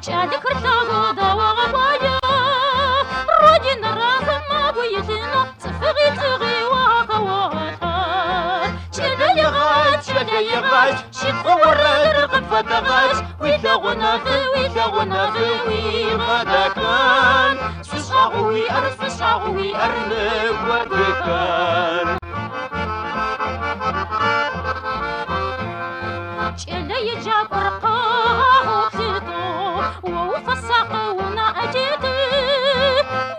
شادك رتاغو دوا غبايا رودين الراس ما بيتنا صفغي تغي وهكواتا شدا يغاش شتغور رقب فتغاش ويتا غنافي وغدا كان سشاغوي أرنب ودكان شدا يجاب رقاه تيتو وفصاق ونأجيتي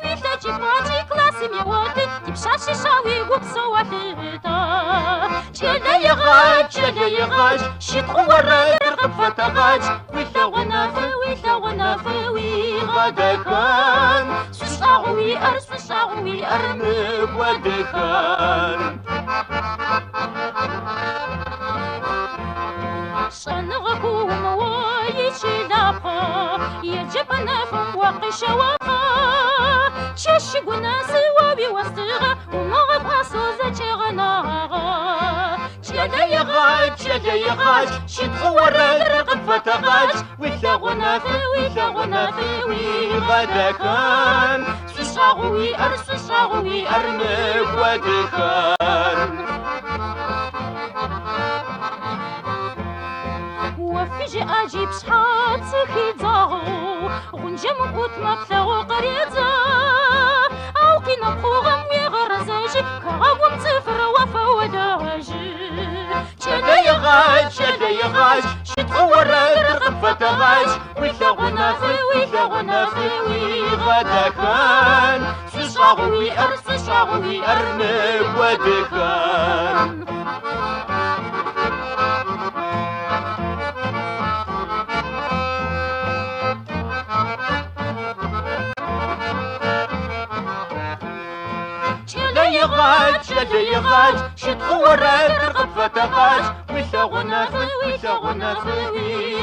ويتا جيباتي كلاسي ميواتي تبشاشي شاوي وبصواتيتا شدا يغاش شتغور رقب فتغاش ويتا غنافي وغدا كان سشاغوي أرنب ودكان شنغكم وايشي دابا يجب نفهم وقش وقا تششقنا سوابي وصيغة ومغبها سوزة شغناغا شدا يغاش شتغور رقب فتغاش ويتا غنافي وغدا كان سشاغوي أرنب ودكان وفيجي أجيب شحال سخيت زاغو غنجم قوت ما بثاغو قريتا أو كي نبخو غمي غرزاجي كغاوم صفر وفا وداجي شدا يغاش شتغور رقب فتغاش ويتا غنافي وغدا كان سشاغوي أرنب ودكان شدا يغاش شتغور رقب فتغاش ويتا غنافي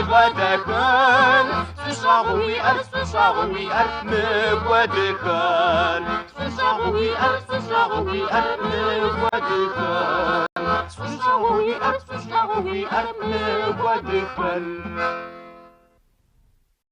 وغدا كان سشاغوي أرنب ودكان سشاغوي أرنب ودكان